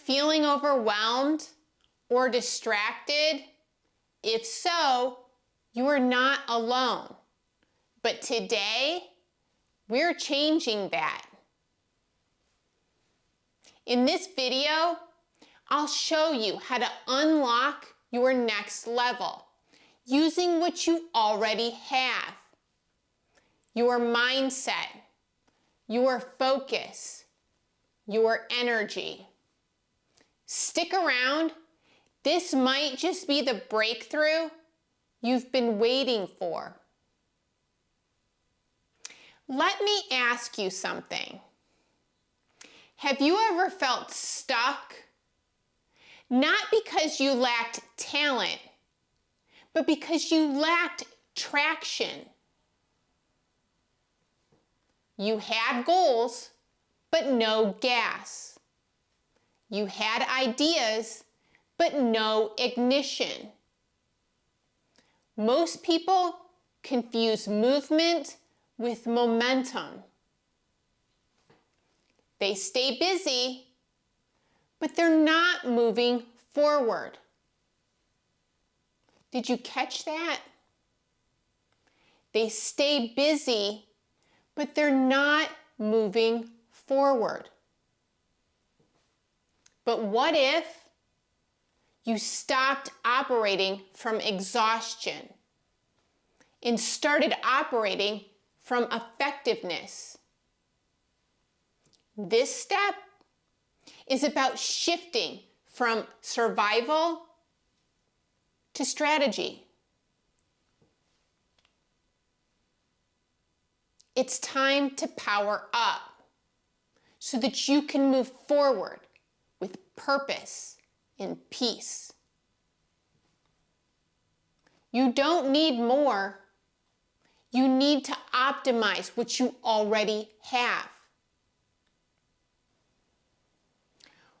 feeling overwhelmed or distracted? If so, you are not alone. But today, we're changing that. In this video, I'll show you how to unlock your next level using what you already have. Your mindset, your focus, your energy. Stick around. This might just be the breakthrough you've been waiting for. Let me ask you something. Have you ever felt stuck? Not because you lacked talent, but because you lacked traction. You had goals, but no gas. You had ideas, but no ignition. Most people confuse movement with momentum. They stay busy, but they're not moving forward. Did you catch that? They stay busy, but they're not moving forward. But what if you stopped operating from exhaustion and started operating from effectiveness? This step is about shifting from survival to strategy. It's time to power up so that you can move forward with purpose and peace. You don't need more. You need to optimize what you already have.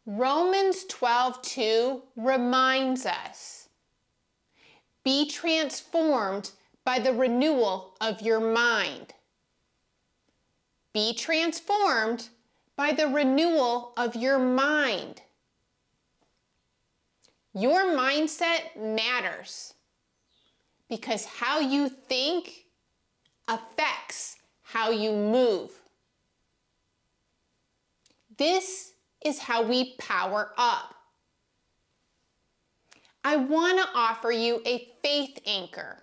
Romans 12:2 reminds us, be transformed by the renewal of your mind. Be transformed by the renewal of your mind. Your mindset matters because how you think affects how you move. This is how we power up. I want to offer you a faith anchor.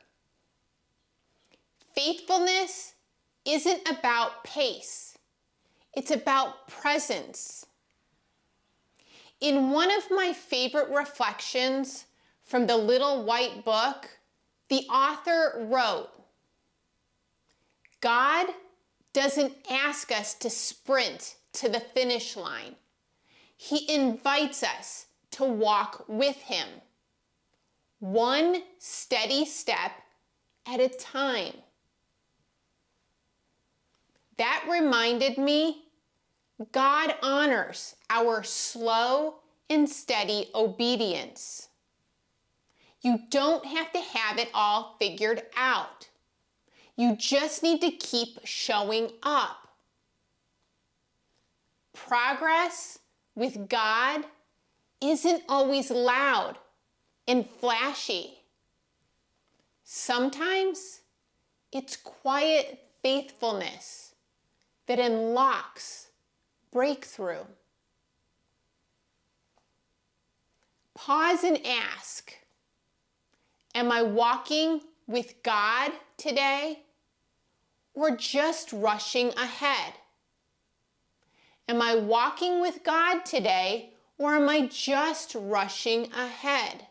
Faithfulness isn't about pace. It's about presence. In one of my favorite reflections from the Little White Book, the author wrote, God doesn't ask us to sprint to the finish line. He invites us to walk with him, one steady step at a time. That reminded me, God honors our slow and steady obedience. You don't have to have it all figured out. You just need to keep showing up. Progress with God isn't always loud and flashy. Sometimes it's quiet faithfulness that unlocks breakthrough. Pause and ask, am I walking with God today or just rushing ahead? Am I walking with God today or am I just rushing ahead?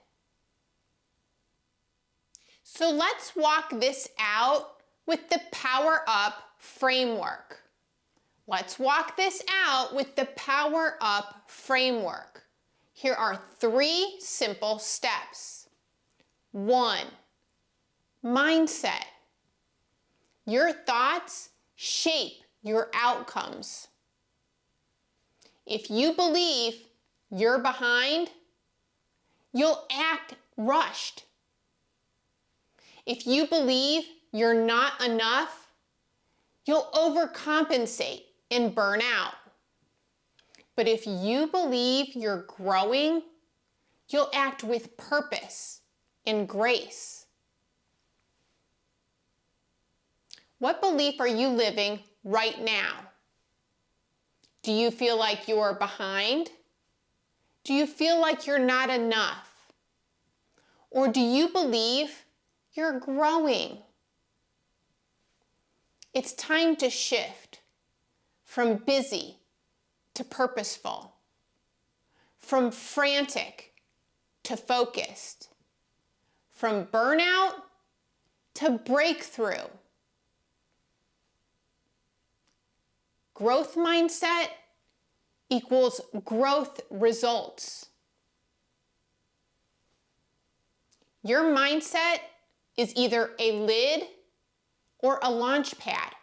So let's walk this out with the Power Up framework. Let's walk this out with the Power Up framework. Here are 3 simple steps. 1, mindset. Your thoughts shape your outcomes. If you believe you're behind, you'll act rushed. If you believe you're not enough, you'll overcompensate and burn out. But if you believe you're growing, you'll act with purpose and grace. What belief are you living right now? Do you feel like you're behind? Do you feel like you're not enough? Or do you believe you're growing? It's time to shift from busy to purposeful, from frantic to focused, from burnout to breakthrough. Growth mindset equals growth results. Your mindset is either a lid or a launch pad.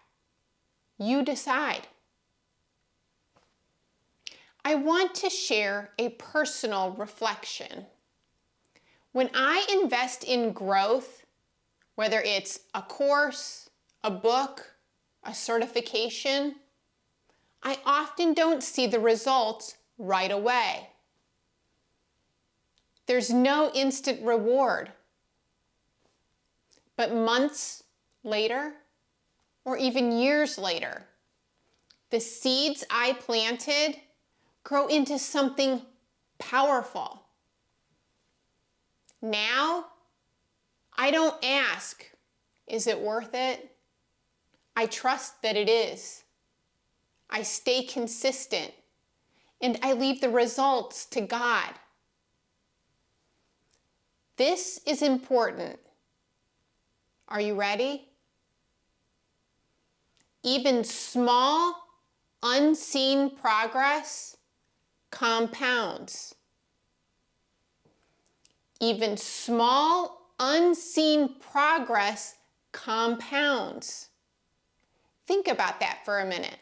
You decide. I want to share a personal reflection. When I invest in growth, whether it's a course, a book, a certification, I often don't see the results right away. There's no instant reward. But months later, or even years later, the seeds I planted grow into something powerful. Now, I don't ask, is it worth it? I trust that it is. I stay consistent, and I leave the results to God. This is important. Are you ready? Even small, unseen progress compounds. Even small, unseen progress compounds. Think about that for a minute.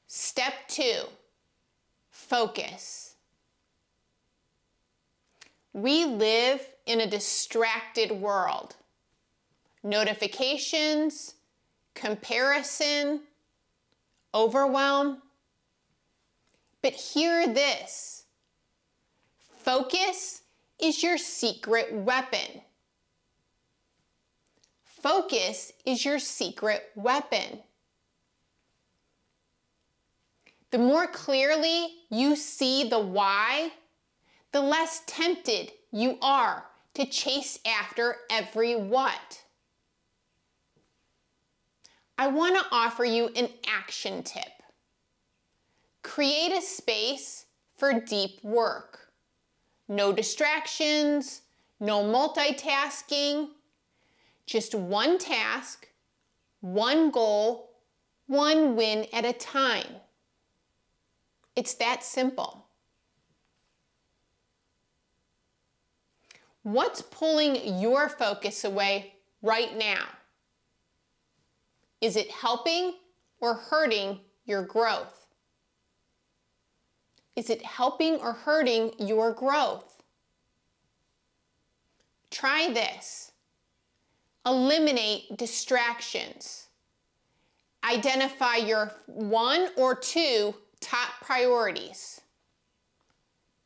Step 2, focus. We live in a distracted world. Notifications, comparison, overwhelm. But hear this. Focus is your secret weapon. Focus is your secret weapon. The more clearly you see the why, the less tempted you are to chase after every what. I want to offer you an action tip. Create a space for deep work. No distractions, no multitasking, just one task, one goal, one win at a time. It's that simple. What's pulling your focus away right now? Is it helping or hurting your growth? Is it helping or hurting your growth? Try this. Eliminate distractions. Identify your 1 or 2 top priorities.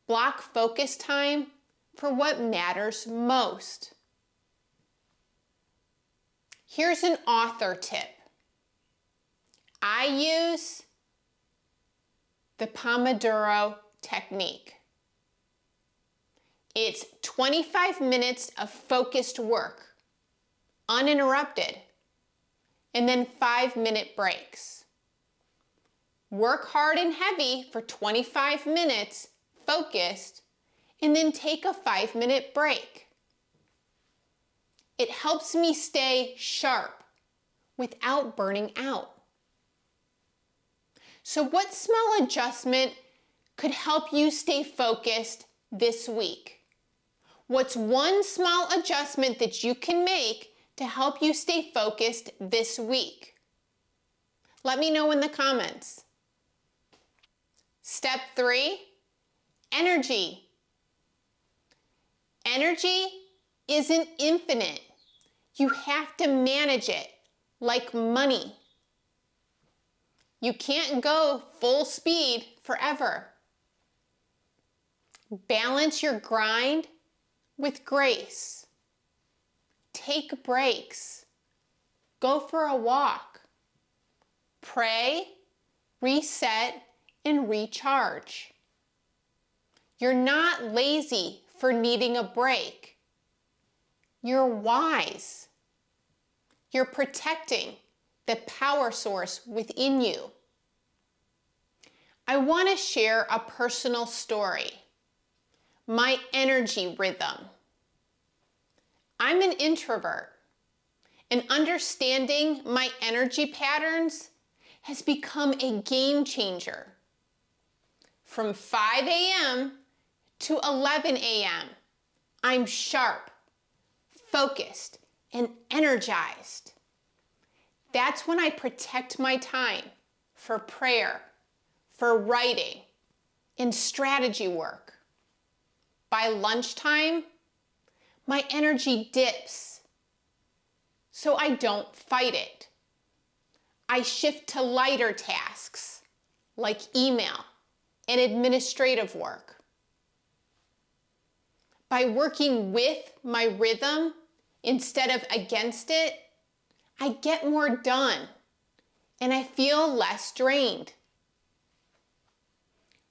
Block focus time for what matters most. Here's an author tip. I use the Pomodoro technique. It's 25 minutes of focused work, uninterrupted, and then 5-minute breaks. Work hard and heavy for 25 minutes, focused, and then take a 5-minute break. It helps me stay sharp without burning out. So what small adjustment could help you stay focused this week? What's one small adjustment that you can make to help you stay focused this week? Let me know in the comments. Step 3, energy. Energy isn't infinite. You have to manage it like money. You can't go full speed forever. Balance your grind with grace. Take breaks. Go for a walk. Pray, reset, and recharge. You're not lazy for needing a break. You're wise. You're protecting the power source within you. I want to share a personal story. My energy rhythm. I'm an introvert, and understanding my energy patterns has become a game changer. From 5 a.m. to 11 a.m., I'm sharp, focused, and energized. That's when I protect my time for prayer, for writing, and strategy work. By lunchtime, my energy dips, so I don't fight it. I shift to lighter tasks like email and administrative work. By working with my rhythm instead of against it, I get more done and I feel less drained.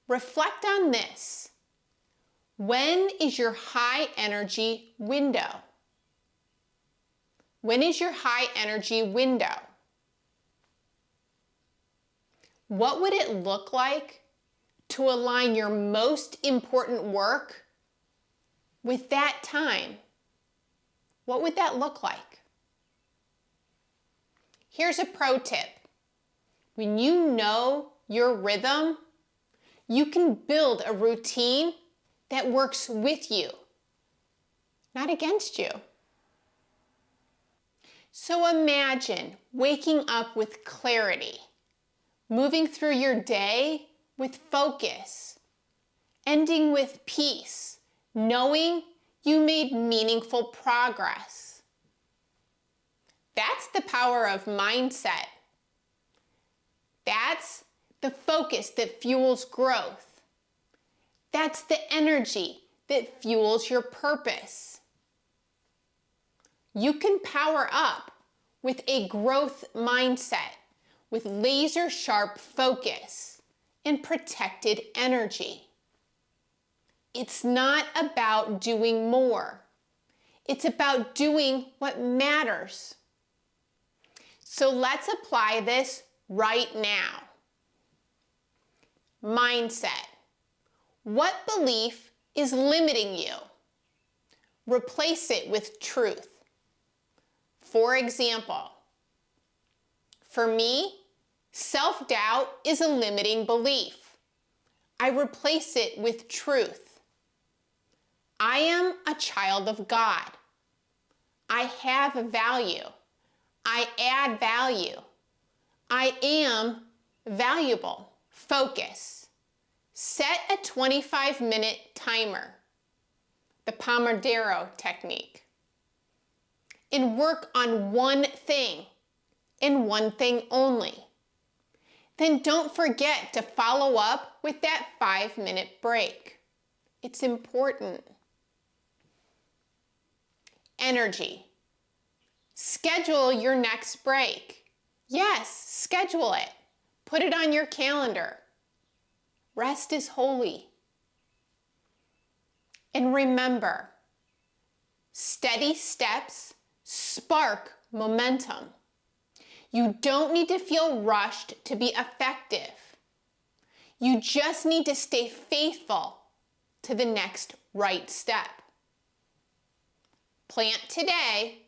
Reflect on this. When is your high energy window? When is your high energy window? What would it look like to align your most important work with that time? What would that look like? Here's a pro tip. When you know your rhythm, you can build a routine that works with you, not against you. So imagine waking up with clarity, moving through your day with focus, ending with peace, knowing you made meaningful progress. That's the power of mindset. That's the focus that fuels growth. That's the energy that fuels your purpose. You can power up with a growth mindset, with laser sharp focus and protected energy. It's not about doing more. It's about doing what matters. So let's apply this right now. Mindset. What belief is limiting you? Replace it with truth. For example, for me, self-doubt is a limiting belief. I replace it with truth. I am a child of God. I have value. I add value. I am valuable. Focus. Set a 25-minute timer, the Pomodoro technique, and work on one thing and one thing only. Then don't forget to follow up with that 5-minute break. It's important. Energy. Schedule your next break. Yes, schedule it. Put it on your calendar. Rest is holy. And remember, steady steps spark momentum. You don't need to feel rushed to be effective. You just need to stay faithful to the next right step. Plant today,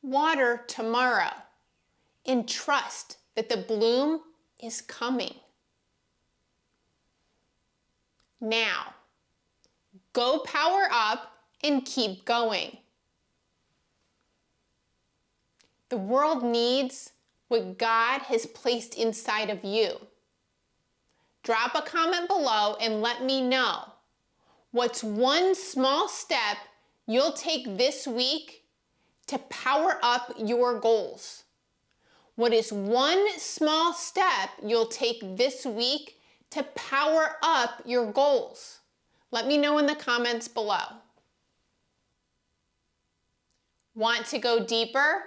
water tomorrow, and trust that the bloom is coming. Now, go power up and keep going. The world needs what God has placed inside of you. Drop a comment below and let me know what's one small step you'll take this week to power up your goals. What is one small step you'll take this week to power up your goals? Let me know in the comments below. Want to go deeper?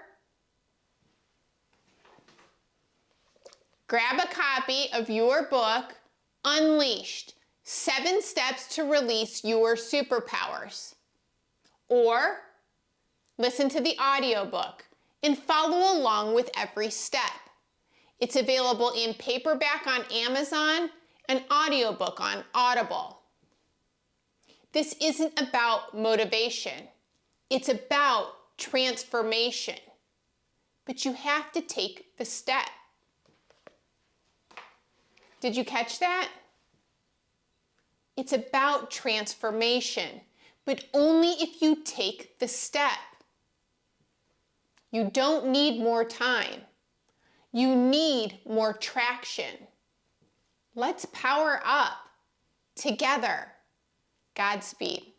Grab a copy of your book, Unleashed, 7 Steps to Release Your Superpowers. Or listen to the audiobook and follow along with every step. It's available in paperback on Amazon and audiobook on Audible. This isn't about motivation. It's about transformation. But you have to take the step. Did you catch that? It's about transformation, but only if you take the step. You don't need more time. You need more traction. Let's power up together. Godspeed.